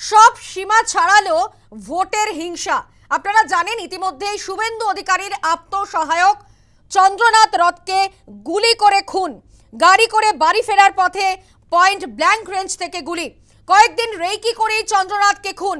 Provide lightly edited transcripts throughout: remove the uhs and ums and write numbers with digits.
সব সীমা ছাড়ালো ভোটের হিংসা। আপনারা জানেন ইতিমধ্যেই শুভেন্দু অধিকারীর আত্মসহায়ক চন্দ্রনাথ রথকে গুলি করে খুন, গাড়ি করে বাড়ি ফেরার পথে পয়েন্ট ব্ল্যাঙ্ক রেঞ্জ থেকে গুলি। কয়েকদিন রেকি করেই চন্দ্রনাথকে খুন।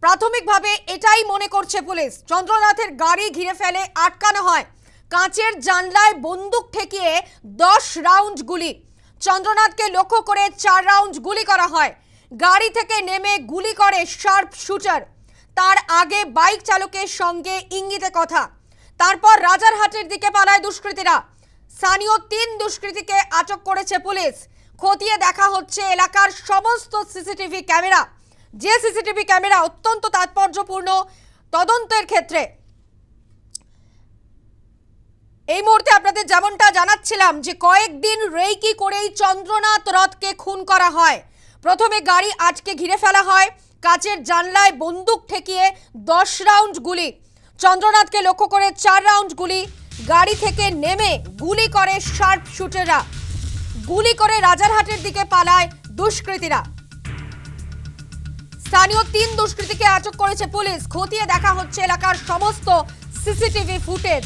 প্রাথমিকভাবে এটাই মনে করছে পুলিশ। চন্দ্রনাথের গাড়ি ঘিরে ফেলে আটকানো হয়, কাঁচের জানলায় বন্দুক ঠেকিয়ে 10 রাউন্ড গুলি। চন্দ্রনাথকে লক্ষ্য করে 4 রাউন্ড গুলি করা হয়। গাড়ি থেকে নেমে গুলি করে শার্প শুটার। তার আগে বাইক চালকের সঙ্গে ইঙ্গিতে কথা। তারপর রাজারহাটের দিকে পালায় দুষ্কৃতীরা। স্থানীয় 3 দুষ্কৃতীকে আটক করেছে পুলিশ। খতিয়ে দেখা হচ্ছে এলাকার সমস্ত সিসিটিভি ক্যামেরা, যে সিসিটিভি ক্যামেরা অত্যন্ত তাৎপর্যপূর্ণ তদন্তের ক্ষেত্রে। এই মুহূর্তে আপনাদের যেমনটা জানাচ্ছিলাম যে কয়েকদিন রেকি করেই চন্দ্রনাথ রথকে খুন করা হয়। প্রথমে গাড়ি আটকে ঘিরে ফেলা হয়, কাচের জানলায় বন্দুক ঠেকিয়ে 10 রাউন্ড গুলি। চন্দ্রনাথকে লক্ষ্য করে 4 রাউন্ড গুলি। গাড়ি থেকে নেমে গুলি করে শার্প শুটাররা। গুলি করে রাজারহাটের দিকে পালায় দুষ্কৃতীরা। স্থানীয় 3 দুষ্কৃতীকে আটক করেছে পুলিশ। খতিয়ে দেখা হচ্ছে এলাকার সমস্ত সিসিটিভি ফুটেজ।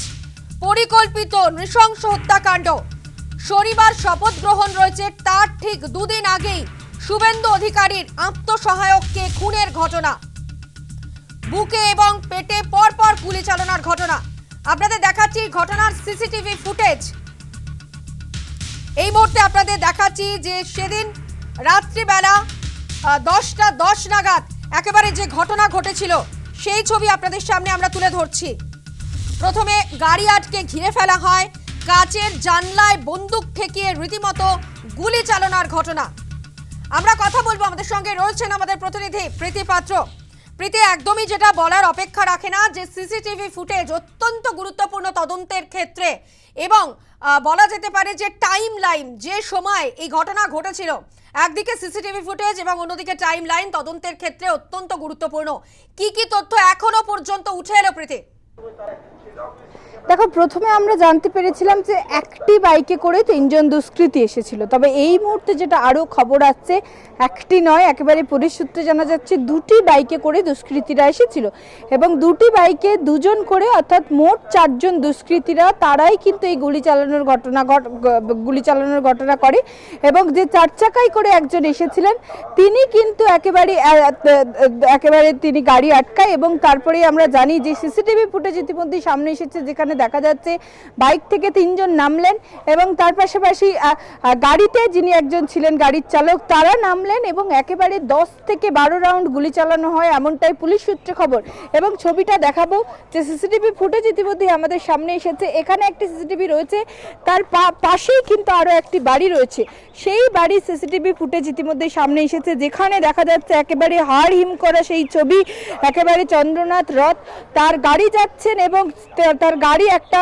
পরিকল্পিত নৃশংস হত্যাকাণ্ড। শনিবার শপথ গ্রহণ রয়েছে, তার ঠিক 2 দিন আগেই শুভেন্দু অধিকারীর আত্মসহায়ককে খুনের ঘটনা। বুকে এবং পেটে পরপর গুলি চালানোর ঘটনা। আপনাদের দেখাচ্ছি ঘটনার সিসিটিভি ফুটেজ। এই মুহূর্তে আপনাদের দেখাচ্ছি যে সেদিন রাত্রিবেলা 10টা 10 নাগাদ একেবারে যে ঘটনা ঘটেছিল সেই ছবি আপনাদের সামনে আমরা তুলে ধরছি। প্রথমে গাড়ি আটকে ঘিরে ফেলা হয়, কাচের জানলায় বন্দুক ঠেকিয়ে রীতিমতো গুলি চালানোর ঘটনা। আমরা কথা বলবো, আমাদের সঙ্গে রয়েছেন আমাদের প্রতিনিধি প্রীতি পাত্র। প্রীতি, একদমই যেটা বলার অপেক্ষা রাখে না যে সিসিটিভি ফুটেজ অত্যন্ত গুরুত্বপূর্ণ তদন্তের ক্ষেত্রে, এবং বলা যেতে পারে যে টাইম লাইন, যে সময় এই ঘটনা ঘটেছিল, একদিকে সিসিটিভি ফুটেজ এবং অন্যদিকে টাইম লাইন তদন্তের ক্ষেত্রে অত্যন্ত গুরুত্বপূর্ণ। কি কি তথ্য এখনো পর্যন্ত উঠে এলো প্রীতি? দেখো, প্রথমে আমরা জানতে পেরেছিলাম যে একটি বাইকে করে 3 জন দুষ্কৃতী এসেছিল, তবে এই মুহূর্তে যেটা আরও খবর আসছে, একটি নয়, একেবারে পুলিশ সূত্রে জানা যাচ্ছে 2টি বাইকে করে দুষ্কৃতীরা এসেছিল এবং 2টি বাইকে 2 জন করে, অর্থাৎ মোট 4 জন দুষ্কৃতীরা, তারাই কিন্তু এই গুলি চালানোর ঘটনা করে। এবং যে 4 চাকায় করে একজন এসেছিলেন তিনি কিন্তু একেবারে তিনি গাড়ি আটকায়। এবং তারপরে আমরা জানি যে সিসিটিভি ফুটেজ ইতিমধ্যেই সামনে এসেছে, যেখানে দেখা যাচ্ছে বাইক থেকে 3 জন নামলেন এবং তার পাশাপাশি গাড়িতে যিনি একজন ছিলেন গাড়ির চালক, তারা নামলেন এবং একেবারে 10 থেকে 12 রাউন্ড গুলি চালানো হয়, এমনটাই পুলিশ সূত্রে খবর। এবং ছবিটা দেখাবো যে সিসিটিভি ফুটেজ ইতিমধ্যেই আমাদের সামনে এসেছে। এখানে একটি সিসিটিভি রয়েছে, তার পাশেই কিন্তু আরও একটি বাড়ি রয়েছে, সেই বাড়ির সিসিটিভি ফুটেজ ইতিমধ্যেই সামনে এসেছে, যেখানে দেখা যাচ্ছে একেবারে হাড় হিম করা সেই ছবি। একেবারে চন্দ্রনাথ রথ তার গাড়ি যাচ্ছেন এবং তার গাড়ি একটা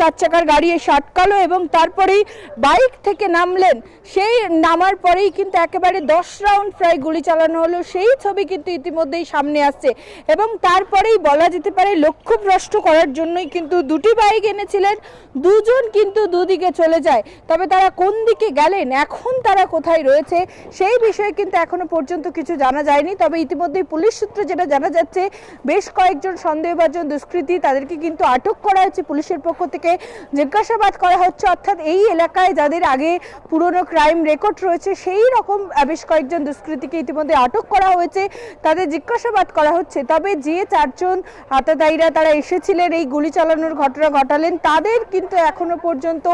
4 চাকার গাড়ি এসে আটকালো এবং তারপরেই বাইক থেকে নামলেন। সেই নামার পরেই কিন্তু একেবারে 10 রাউন্ড প্রায় গুলি চালানো হলো, সেই ছবি কিন্তু ইতিমধ্যেই সামনে আসছে। এবং তারপরেই বলা যেতে পারে লক্ষ্যভ্রষ্ট করার জন্যই কিন্তু 2টি বাইক এনেছিলেন, 2 জন কিন্তু দুদিকে চলে যায়। তবে তারা কোন দিকে গেলেন, এখন তারা কোথায় রয়েছে, সেই বিষয়ে কিন্তু এখনো পর্যন্ত কিছু জানা যায়নি। তবে ইতিমধ্যেই পুলিশ সূত্রে যেটা জানা যাচ্ছে, বেশ কয়েকজন সন্দেহভাজন দুষ্কৃতী, তাদেরকে কিন্তু আটক করা হয়েছে পুলিশের পক্ষ থেকে, জিজ্ঞাসাবাদ করা হচ্ছে। অর্থাৎ এই এলাকায় যাদের আগে পুরনো ক্রাইম রেকর্ড রয়েছে, সেই রকম বেশ কয়েকজন দুষ্কৃতীকে ইতিমধ্যে আটক করা হয়েছে, তাদের জিজ্ঞাসাবাদ করা হচ্ছে। তবে যে 4 জন আততায়ীরা তারা এসেছিলেন এই গুলি চালানোর ঘটনা ঘটালেন, তাদের কিন্তু এখনো পর্যন্ত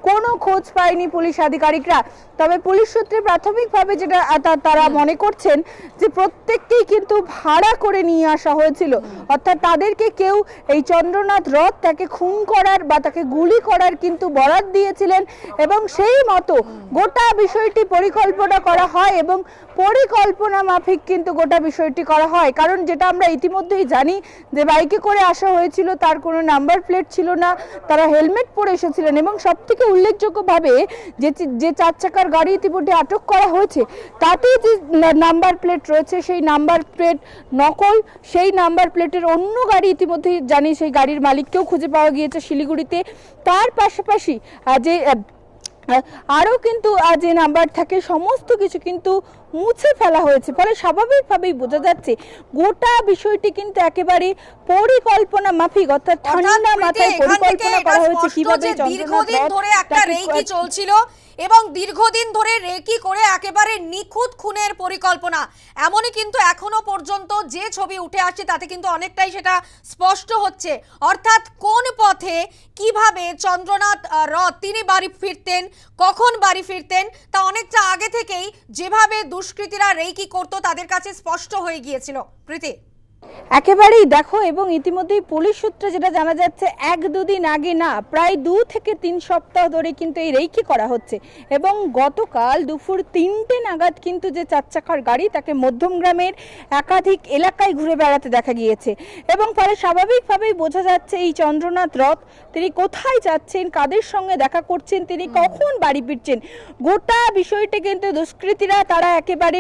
কোনো খোঁজ পায়নি পুলিশ আধিকারিকরা। তবে পুলিশ সূত্রে প্রাথমিকভাবে যেটা তারা মনে করছেন যে প্রত্যেককেই কিন্তু ভাড়া করে নিয়ে আসা হয়েছিল, অর্থাৎ তাদেরকে কেউ এই চন্দ্রনাথ রথ তাকে খুন করার বা তাকে গুলি করার কিন্তু বরাত দিয়েছিলেন এবং সেই মতো গোটা বিষয়টি পরিকল্পনা করা হয় এবং পরিকল্পনা মাফিক কিন্তু গোটা বিষয়টি করা হয়। কারণ যেটা আমরা ইতিমধ্যেই জানি যে বাইকে করে আসা হয়েছিল, তার কোনো নাম্বার প্লেট ছিল না, তারা হেলমেট পরে এসেছিলেন এবং সবথেকে উল্লেখযোগ্যভাবে যে 4 চাকার গাড়ি ইতিমধ্যে আটক করা হয়েছে, তাতে যে নাম্বার প্লেট রয়েছে সেই নাম্বার প্লেট নকল। সেই নাম্বার প্লেটের অন্য গাড়ি ইতিমধ্যেই জানি সেই গাড়ির মালিককেও খুঁজে পাওয়া গিয়েছে শিলিগুড়িতে। তার পাশাপাশি যে আরও কিন্তু যে নাম্বার থাকে সমস্ত কিছু কিন্তু মুছে ফেলা হয়েছে। ফলে স্বাভাবিকভাবেই বোঝা যাচ্ছে গোটা বিষয়টি কিন্তু একেবারে পরিকল্পনা মাফিক, অর্থাৎ ঠান্ডা মাথায় পরিকল্পনা করা হয়েছে কিভাবে দীর্ঘদিন ধরে একটা রেকি চলছিল এবং দীর্ঘদিন ধরে রেকি করে একেবারে নিখুঁত খুনের পরিকল্পনা। এমনই কিন্তু এখনো পর্যন্ত যে ছবি উঠে আসছে তাতে কিন্তু অনেকটাই সেটা স্পষ্ট হচ্ছে। অর্থাৎ কোন পথে কিভাবে চন্দ্রনাথ রথ তিনি বাড়ি ফিরতেন, কখন বাড়ি ফিরতেন, তা অনেকটা আগে থেকেই যেভাবে দুষ্কৃতীরা রেকি করতো তাদের কাছে স্পষ্ট হয়ে গিয়েছিল। প্রীতি, একেবারেই দেখো, এবং ইতিমধ্যেই পুলিশ সূত্রে যেটা জানা যাচ্ছে, 1-2 দিন আগে না, প্রায় 2 থেকে 3 সপ্তাহ ধরে কিন্তু এই রেকি করা হচ্ছে। এবং গতকাল দুপুর 3টে নাগাদ কিন্তু যে 4 চাকার গাড়ি তাকে মধ্যমগ্রামের একাধিক এলাকায় ঘুরে বেড়াতে দেখা গিয়েছে। এবং ফলে স্বাভাবিকভাবেই বোঝা যাচ্ছে এই চন্দ্রনাথ রথ তিনি কোথায় যাচ্ছেন, কাদের সঙ্গে দেখা করছেন, তিনি কখন বাড়ি ফিরছেন, গোটা বিষয়টি কিন্তু দুষ্কৃতীরা তারা একেবারে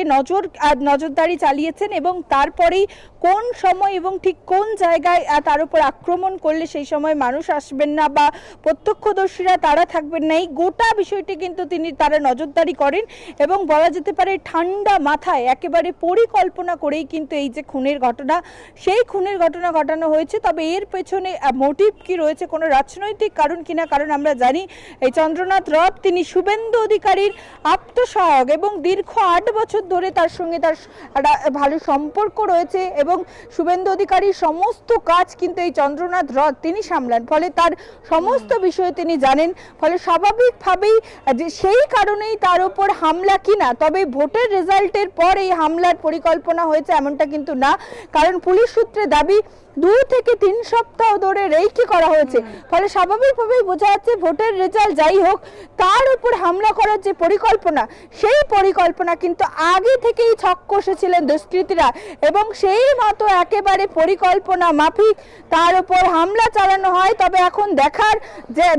নজরদারি চালিয়েছেন। এবং তারপরেই কোন সময় এবং ঠিক কোন জায়গায় তার উপর আক্রমণ করলে সেই সময় মানুষ আসবেন না বা প্রত্যক্ষদর্শীরা তারা থাকবেন না, এই গোটা বিষয়টি কিন্তু তারা নজরদারি করেন। এবং বলা যেতে পারে ঠান্ডা মাথায় একেবারে পরিকল্পনা করেই কিন্তু এই যে খুনের ঘটনা, সেই খুনের ঘটনা ঘটানো হয়েছে। তবে এর পেছনে মোটিভ কি রয়েছে, কোনো রাজনৈতিক কারণ কিনা, কারণ আমরা জানি এই চন্দ্রনাথ রথ তিনি শুভেন্দু অধিকারীর আত্মসহায়ক এবং দীর্ঘ 8 বছর ধরে তার সঙ্গে তার একটা ভালো সম্পর্ক রয়েছে। এবং শুভেন্দু অধিকারীর সমস্ত কাজ কিন্তু এই চন্দ্রনাথ রথ তিনি সামলান, ফলে তার সমস্ত বিষয়ে তিনি জানেন। ফলে স্বাভাবিকভাবেই যে সেই কারণেই তার উপর হামলা কিনা, তবে ভোটের রেজাল্টের পর এই হামলার পরিকল্পনা হয়েছে এমনটা কিন্তু না, কারণ পুলিশ সূত্রে দাবি 2 থেকে 3 সপ্তাহ ধরে রেকি করা হয়েছে। ফলে স্বাভাবিকভাবেই বোঝা যাচ্ছে ভোটের রেজাল্ট যাই হোক, তার উপর হামলা করার যে পরিকল্পনা, সেই পরিকল্পনা কিন্তু আগে থেকেই ছক কষেছিলেন দুষ্কৃতীরা। এবং সেই মতো একেবারে পরিকল্পনা মাফিক তার উপর হামলা চালানো হয়। তবে এখন দেখার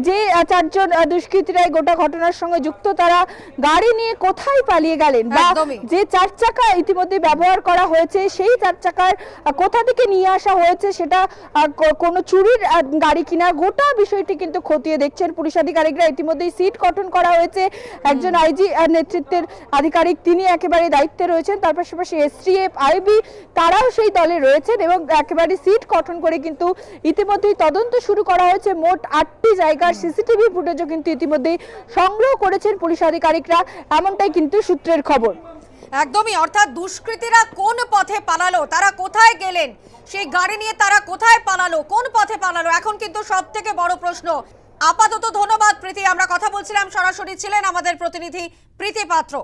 যে 4 জন দুষ্কৃতীরা গোটা ঘটনার সঙ্গে যুক্ত, তারা গাড়ি নিয়ে কোথায় পালিয়ে গেলেন, বা যে 4 চাকা ইতিমধ্যে ব্যবহার করা হয়েছে সেই 4 চাকার কোথা থেকে নিয়ে আসা হয়েছে, সেটা কোনো চুরির গাড়ি কিনা, গোটা বিষয়টি কিন্তু খতিয়ে দেখছেন পুলিশ আধিকারিকরা। ইতিমধ্যেই সিট গঠন করা হয়েছে, একজন আইজি নেতৃত্বের আধিকারিক তিনি একেবারে দায়িত্বে রয়েছেন, তার পাশাপাশি এসটিএফ, আইবি তারাও সেই দলে রয়েছেন। এবং একেবারে সিট গঠন করে কিন্তু ইতিমধ্যেই তদন্ত শুরু করা হয়েছে। মোট 8টি জায়গার সিসিটিভি ফুটেজও কিন্তু ইতিমধ্যেই সংগ্রহ করেছেন পুলিশ আধিকারিকরা, এমনটাই কিন্তু সূত্রের খবর। একদমই, অর্থাৎ দুষ্কৃতীরা কোন পথে পালালো, তারা কোথায় গেলেন, সেই গাড়ি নিয়ে তারা কোথায় পালালো, কোন পথে পালালো, এখন কিন্তু সব থেকে বড় প্রশ্ন। আপাতত ধন্যবাদ প্রীতি। আমরা কথা বলছিলাম, সরাসরি ছিলেন আমাদের প্রতিনিধি প্রীতি পাত্র।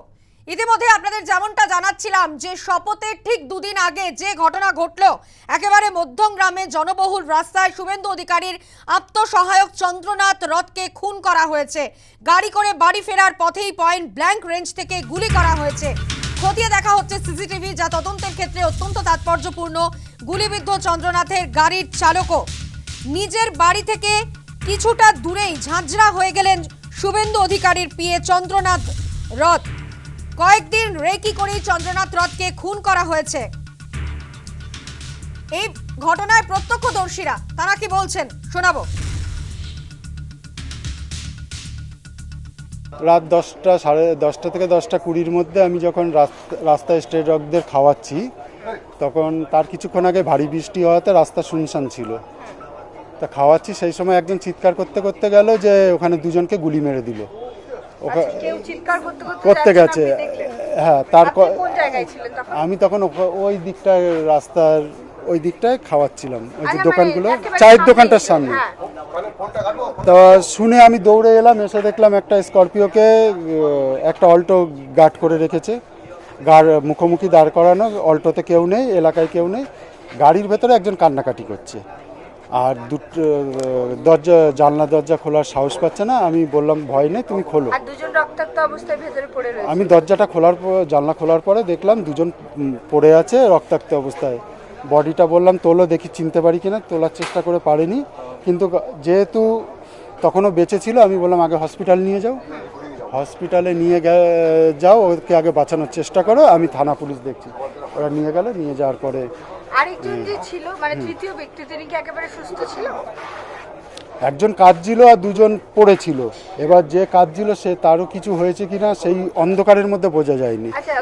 ইতিমধ্যে আপনাদের যেমনটা জানাচ্ছিলাম যে শপথের ঠিক 2 দিন আগে যে ঘটনা ঘটলো, একেবারে মধ্যমগ্রামে জনবহুল রাস্তায় শুভেন্দু অধিকারীর আত্মসহায়ক চন্দ্রনাথ রথকে খুন করা হয়েছে। গাড়ি করে বাড়ি ফেরার পথেই পয়েন্ট ব্ল্যাঙ্ক রেঞ্জ থেকে গুলি করা হয়েছে। খতিয়ে দেখা হচ্ছে সিসিটিভি, যা তদন্তের ক্ষেত্রে অত্যন্ত তাৎপর্যপূর্ণ। গুলিবিদ্ধ চন্দ্রনাথের গাড়ির চালকও নিজের বাড়ি থেকে কিছুটা দূরেই ঝাঁঝরা হয়ে গেলেন শুভেন্দু অধিকারীর পিএ চন্দ্রনাথ রথ। কয়েকদিন রেকি করেই চন্দ্রনাথ রথকে খুন করা হয়েছে। এই ঘটনায় প্রত্যক্ষদর্শীরা তারা কি বলছেন শোনাবো। রাত 10টা, 10:30 থেকে 10:20 মধ্যে আমি যখন রাস্তায় স্ট্রে ডগদের খাওয়াচ্ছি, তখন তার কিছুক্ষণ আগে ভারী বৃষ্টি হওয়াতে রাস্তা শুনশান ছিল। তা খাওয়াচ্ছি, সেই সময় একজন চিৎকার করতে করতে গেল যে ওখানে 2 জনকে গুলি মেরে দিল। করতে গেছে, হ্যাঁ। আমি তখন ওই দিকটায়, রাস্তার ওই দিকটায় খাওয়াচ্ছিলাম, ওই যে দোকানগুলো, চায়ের দোকানটার সামনে। তো শুনে আমি দৌড়ে এলাম, এসে দেখলাম একটা স্করপিওকে একটা অল্টো গার্ড করে রেখেছে, মুখোমুখি দাঁড় করানো, অল্টোতে কেউ নেই, এলাকায় কেউ নেই, গাড়ির ভেতরে একজন কান্নাকাটি করছে। আর দরজা, জানলা দরজা খোলার সাহস পাচ্ছে না। আমি বললাম ভয় নেই, তুমি খোলো। আমি দরজাটা খোলার পর, জানলা খোলার পরে দেখলাম 2 জন পড়ে আছে রক্তাক্ত অবস্থায়। বডিটা বললাম তোলো, দেখি চিনতে পারি কিনা। তোলার চেষ্টা করে পারিনি, কিন্তু যেহেতু তখনও বেঁচে ছিল আমি বললাম আগে হসপিটাল নিয়ে যাও, হসপিটালে নিয়ে যাও, ওকে আগে বাঁচানোর চেষ্টা করো, আমি থানা পুলিশ দেখছি। ওরা নিয়ে গেল, নিয়ে যাওয়ার পরে আরেকজন যে ছিল, মানে তৃতীয় ব্যক্তি, তিনি কি একেবারে সুস্থ ছিল? একজন কাঁদছিল আর দুজন পড়েছিল। এবার যে কাঁদছিল সে তারও কিছু হয়েছে কিনা সেই অন্ধকারের মধ্যে বোঝা যায়নি। আচ্ছা,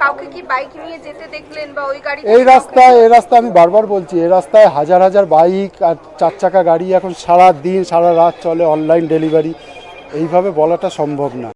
কাউকে কি বাইক নিয়ে যেতে দেখলেন বা ওই গাড়ি? এই রাস্তায় আমি বারবার বলছি, এই রাস্তায় হাজার হাজার বাইক আর 4 চাকা গাড়ি এখন সারা দিন সারা রাত চলে, অনলাইন ডেলিভারি, এইভাবে বলাটা সম্ভব না।